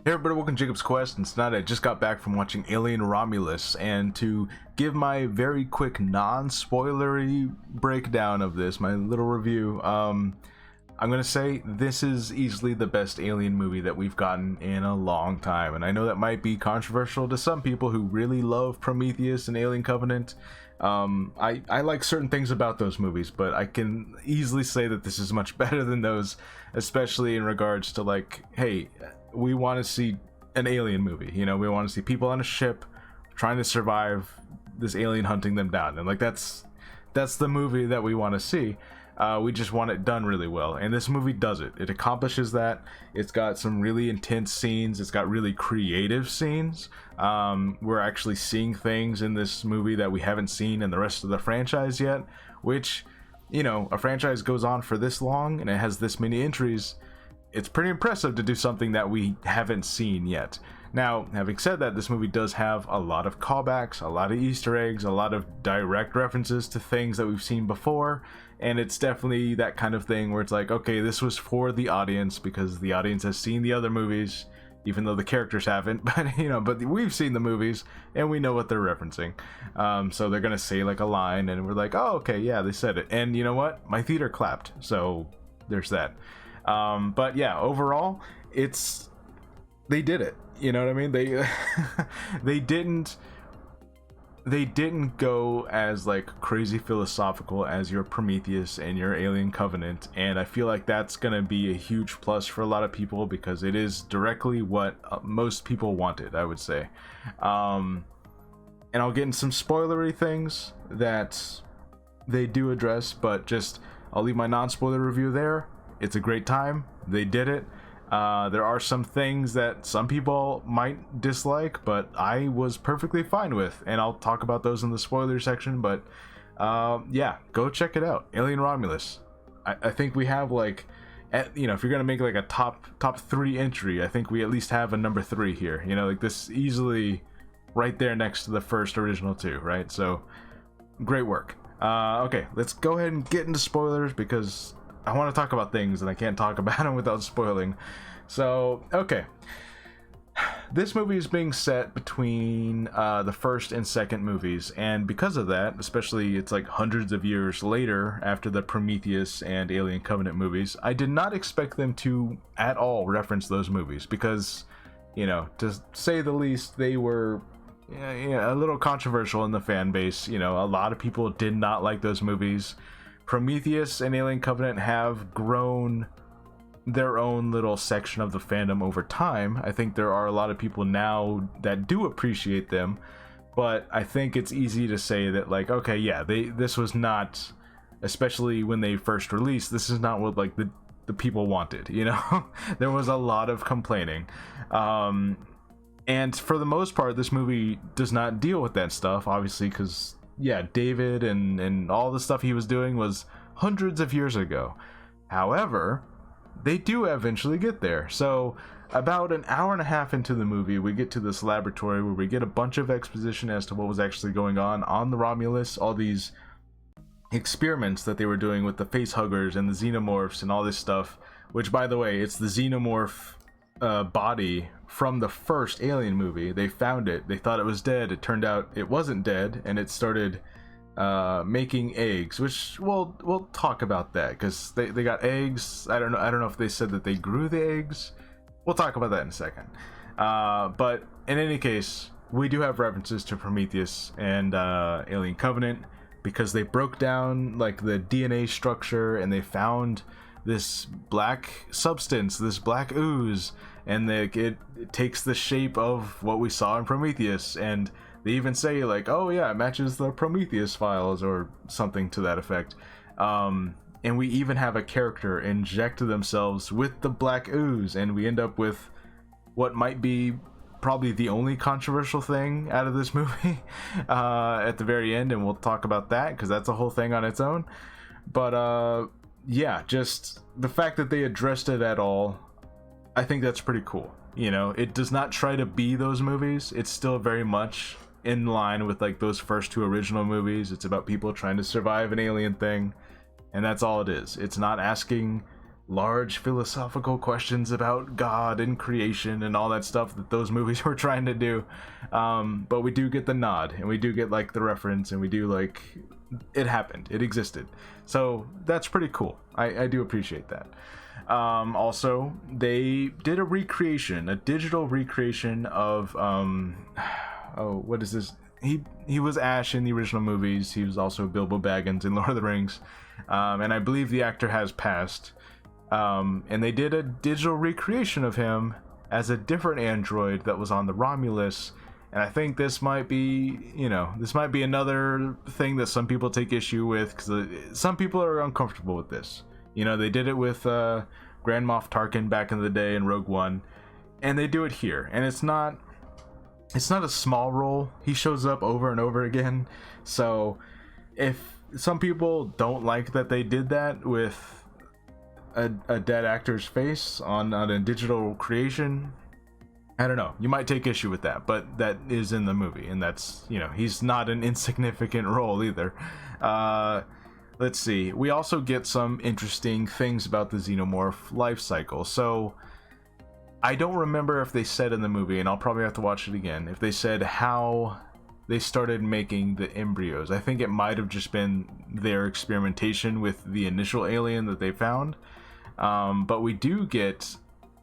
Hey everybody, welcome to Jacob's Quest, and tonight I just got back from watching Alien Romulus, and to give my very quick non-spoilery breakdown of this, my little review, I'm gonna say this is easily the best Alien movie that we've gotten in a long time, and I know that might be controversial to some people who really love Prometheus and Alien Covenant. I like certain things about those movies, but I can easily say that this is much better than those, especially in regards to like, hey, we want to see an alien movie, you know, we want to see people on a ship trying to survive this alien hunting them down, and like that's the movie that we want to see. We just want it done really well, and this movie does it. It accomplishes that. It's got some really intense scenes. It's got really creative scenes. We're actually seeing things in this movie that we haven't seen in the rest of the franchise yet, which, you know, a franchise goes on for this long and it has this many entries. It's pretty impressive to do something that we haven't seen yet. Now, having said that, this movie does have a lot of callbacks, a lot of Easter eggs, a lot of direct references to things that we've seen before, and it's definitely that kind of thing where it's like, okay, this was for the audience because the audience has seen the other movies, even though the characters haven't, but you know, but we've seen the movies and we know what they're referencing. So they're gonna say like a line and we're like, oh, okay, yeah, they said it. And you know what? My theater clapped, so there's that. But yeah, overall, they did it. You know what I mean? They didn't go as like crazy philosophical as your Prometheus and your Alien Covenant, and I feel like that's gonna be a huge plus for a lot of people because it is directly what most people wanted, I would say. And I'll get into some spoilery things that they do address, but just I'll leave my non-spoiler review there. It's a great time. They did it. There are some things that some people might dislike, but I was perfectly fine with, and I'll talk about those in the spoiler section. But yeah, go check it out. Alien Romulus. I think we have like, you know, if you're gonna make like a top 3 entry, I think we at least have a number 3 here. You know, like this easily right there next to the first original 2, right? So great work. Okay, let's go ahead and get into spoilers because I want to talk about things and I can't talk about them without spoiling. So, okay. This movie is being set between the first and second movies, and because of that, especially it's like hundreds of years later after the Prometheus and Alien Covenant movies, I did not expect them to at all reference those movies because, you know, to say the least, they were a little controversial in the fan base. You know, a lot of people did not like those movies. Prometheus and Alien Covenant have grown their own little section of the fandom over time. I think there are a lot of people now that do appreciate them, but I think it's easy to say that like, okay, yeah, this was not, especially when they first released, this is not what like the people wanted, you know? There was a lot of complaining. And for the most part, this movie does not deal with that stuff, obviously, because yeah, David and all the stuff he was doing was hundreds of years ago. However, they do eventually get there. So about an hour and a half into the movie, we get to this laboratory where we get a bunch of exposition as to what was actually going on the Romulus, all these experiments that they were doing with the face huggers and the xenomorphs and all this stuff, which, by the way, it's the xenomorph body from the first Alien movie. They found it, they thought it was dead, it turned out it wasn't dead, and it started making eggs, which we'll talk about that because they got eggs. I don't know if they said that they grew the eggs. We'll talk about that in a second. But in any case, we do have references to Prometheus and Alien Covenant because they broke down like the DNA structure and they found this black substance, this black ooze, and it takes the shape of what we saw in Prometheus, and they even say like, oh yeah, it matches the Prometheus files or something to that effect. And we even have a character inject themselves with the black ooze, and we end up with what might be probably the only controversial thing out of this movie at the very end, and we'll talk about that because that's a whole thing on its own. But yeah, just the fact that they addressed it at all, I think that's pretty cool. You know, it does not try to be those movies. It's still very much in line with like those first 2 original movies. It's about people trying to survive an alien thing, and that's all it is. It's not asking large philosophical questions about God and creation and all that stuff that those movies were trying to do. But we do get the nod, and we do get like the reference, and we do like it happened, it existed. So that's pretty cool. I do appreciate that. Also, they did a digital recreation of oh, what is this? He was Ash in the original movies. He was also Bilbo Baggins in Lord of the Rings, and I believe the actor has passed. And they did a digital recreation of him as a different android that was on the Romulus. And I think this might be, this might be another thing that some people take issue with, because some people are uncomfortable with this. They did it with Grand Moff Tarkin back in the day in Rogue One, and they do it here. And it's not a small role. He shows up over and over again. So if some people don't like that they did that with a dead actor's face on a digital creation, I don't know, you might take issue with that, but that is in the movie, and that's, he's not an insignificant role either. Let's see, we also get some interesting things about the xenomorph life cycle. So I don't remember if they said in the movie, and I'll probably have to watch it again, if they said how they started making the embryos. I think it might have just been their experimentation with the initial alien that they found. But we do get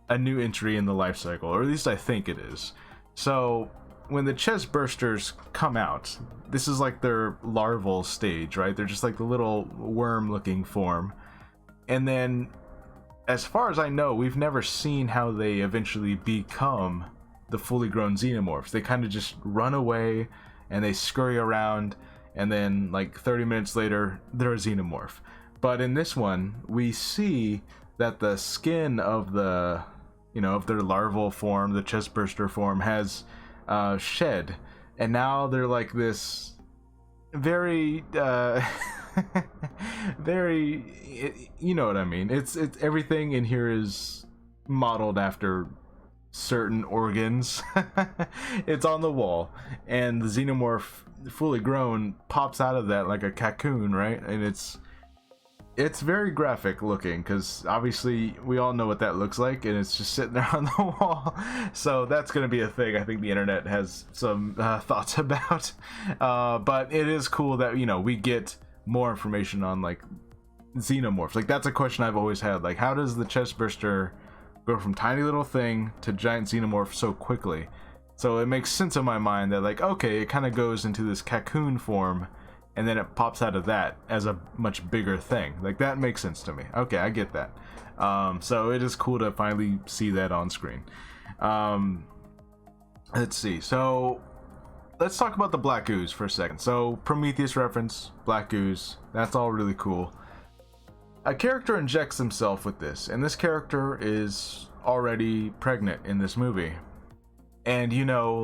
a new entry in the life cycle, or at least I think it is. So when the chest bursters come out, this is like their larval stage, right? They're just like the little worm looking form. And then, as far as I know, we've never seen how they eventually become the fully grown xenomorphs. They kind of just run away and they scurry around, and then like 30 minutes later they're a xenomorph. But in this one, we see that the skin of of their larval form, the chest burster form, has shed, and now they're like this very very, you know what I mean. It's everything in here is modeled after certain organs. It's on the wall, and the xenomorph fully grown pops out of that like a cocoon, right? And it's very graphic looking, because obviously we all know what that looks like, and it's just sitting there on the wall. So that's going to be a thing I think the internet has some thoughts about. But it is cool that, we get more information on like xenomorphs. Like, that's a question I've always had. Like, how does the chest burster go from tiny little thing to giant xenomorph so quickly? So it makes sense in my mind that, like, okay, it kind of goes into this cocoon form, and then it pops out of that as a much bigger thing. Like, that makes sense to me. Okay, I get that. So it is cool to finally see that on screen. Let's see. So let's talk about the black ooze for a second. So Prometheus reference, black ooze, that's all really cool. A character injects himself with this, and this character is already pregnant in this movie. And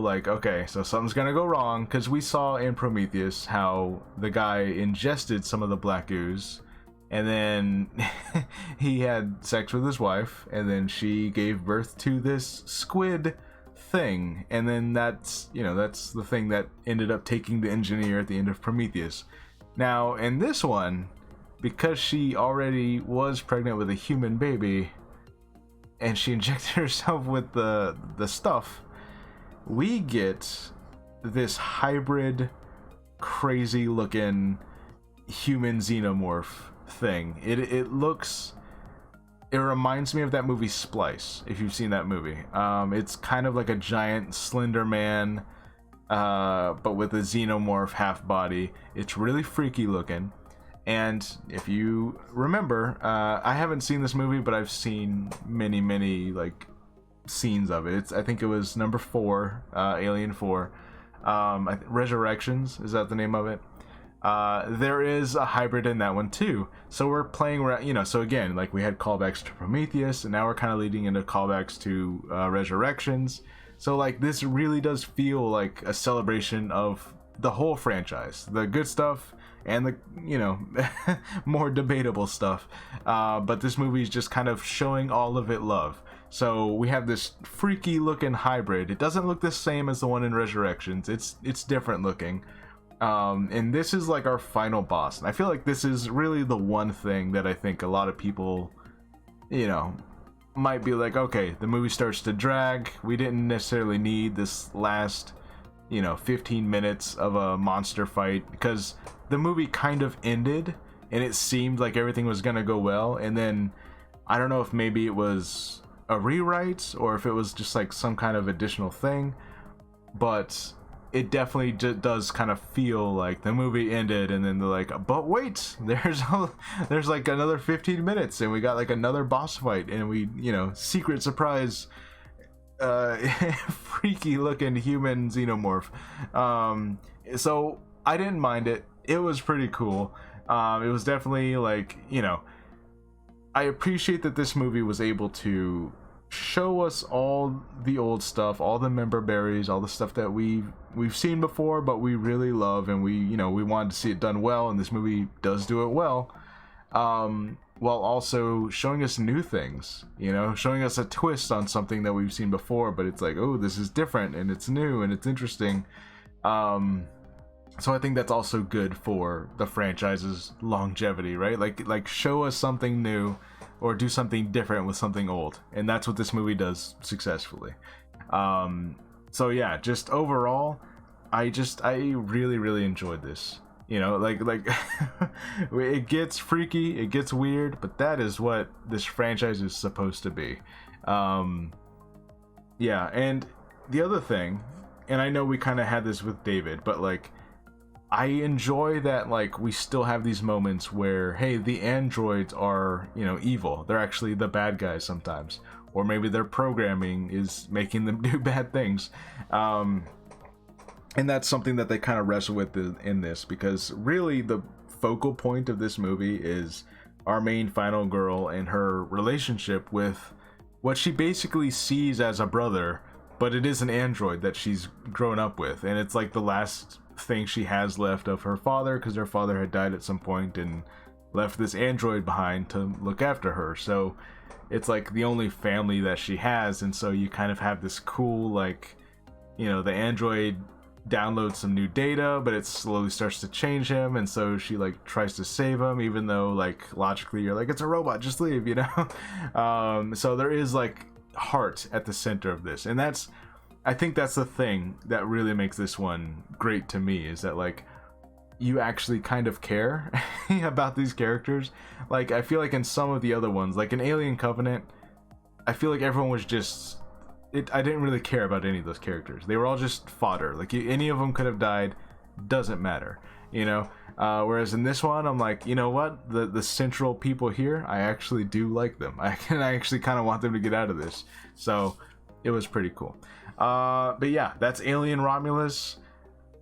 like, okay, so something's gonna go wrong, because we saw in Prometheus how the guy ingested some of the black ooze, and then he had sex with his wife, and then she gave birth to this squid thing, and then that's the thing that ended up taking the engineer at the end of Prometheus. Now, in this one, because she already was pregnant with a human baby, and she injected herself with the stuff, we get this hybrid, crazy looking human xenomorph thing. It reminds me of that movie Splice, if you've seen that movie. It's kind of like a giant slender man, but with a xenomorph half body. It's really freaky looking. And if you remember, I haven't seen this movie, but I've seen many like scenes of it. I think it was number 4, Alien 4, Resurrections, is that the name of it? There is a hybrid in that one too. So we're playing around, so again, like, we had callbacks to Prometheus, and now we're kind of leading into callbacks to Resurrections. So like, this really does feel like a celebration of the whole franchise, the good stuff and the more debatable stuff, but this movie is just kind of showing all of it love. So we have this freaky looking hybrid. It doesn't look the same as the one in Resurrections. It's different looking. And this is like our final boss. And I feel like this is really the one thing that I think a lot of people you know, might be like, okay, the movie starts to drag. We didn't necessarily need this last, 15 minutes of a monster fight, because the movie kind of ended and it seemed like everything was gonna go well, and then I don't know if maybe it was a rewrite or if it was just like some kind of additional thing, but it definitely does kind of feel like the movie ended and then they're like, but wait, there's like another 15 minutes and we got like another boss fight and we, secret surprise freaky looking human xenomorph. So I didn't mind it. It was pretty cool. It was definitely like, I appreciate that this movie was able to show us all the old stuff, all the member berries, all the stuff that we've seen before, but we really love, and we wanted to see it done well, and this movie does do it well, while also showing us new things, showing us a twist on something that we've seen before, but it's like, oh, this is different and it's new and it's interesting. So I think that's also good for the franchise's longevity, right? Like show us something new or do something different with something old, and that's what this movie does successfully. So yeah, just overall, I really enjoyed this. Like it gets freaky, it gets weird, but that is what this franchise is supposed to be. Yeah, and the other thing, and I know we kind of had this with David, but like, I enjoy that, like, we still have these moments where, hey, the androids are, evil. They're actually the bad guys sometimes. Or maybe their programming is making them do bad things. And that's something that they kind of wrestle with in this, because really the focal point of this movie is our main final girl and her relationship with what she basically sees as a brother, but it is an android that she's grown up with. And it's like the last thing she has left of her father, because her father had died at some point and left this android behind to look after her. So it's like the only family that she has, and so you kind of have this cool, like, the android downloads some new data, but it slowly starts to change him, and so she like tries to save him, even though like logically you're like, it's a robot, just leave, so there is like heart at the center of this, and I think that's the thing that really makes this one great to me, is that like you actually kind of care about these characters. Like, I feel like in some of the other ones, like in Alien Covenant, I feel like everyone was just I didn't really care about any of those characters. They were all just fodder. Like, any of them could have died, doesn't matter, whereas in this one, I'm like, you know what, the central people here, I actually do like them. I actually kind of want them to get out of this. So it was pretty cool. But yeah, that's Alien Romulus.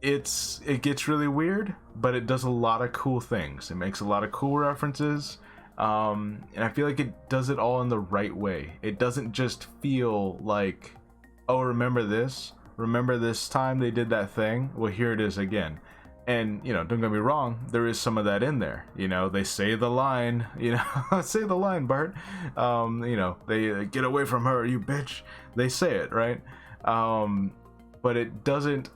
It gets really weird, but it does a lot of cool things. It makes a lot of cool references, and I feel like it does it all in the right way. It doesn't just feel like, oh, remember this time they did that thing, well, here it is again. And don't get me wrong, there is some of that in there. They say the line, say the line, Bart. They get away from her, you bitch. They say it, right? But it doesn't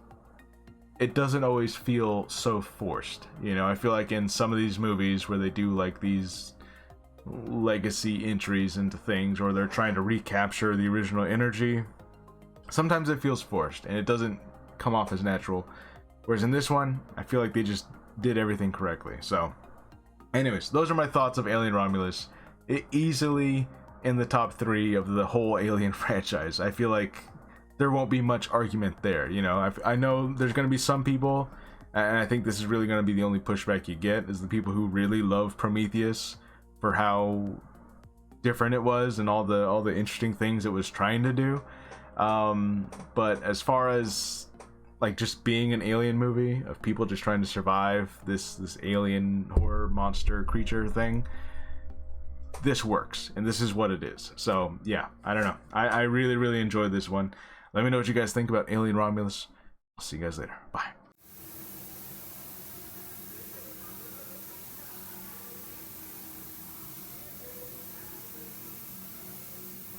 always feel so forced. I feel like in some of these movies where they do like these legacy entries into things, or they're trying to recapture the original energy, sometimes it feels forced and it doesn't come off as natural. Whereas in this one, I feel like they just did everything correctly. So anyways, those are my thoughts of Alien Romulus. It easily in the top 3 of the whole Alien franchise. I feel like there won't be much argument there. I know there's going to be some people, and I think this is really going to be the only pushback you get, is the people who really love Prometheus for how different it was and all the interesting things it was trying to do. But as far as like just being an alien movie of people just trying to survive this alien horror monster creature thing, this works, and this is what it is. So yeah, I don't know, I really enjoyed this one. Let me know what you guys think about Alien Romulus. I'll see you guys later. Bye.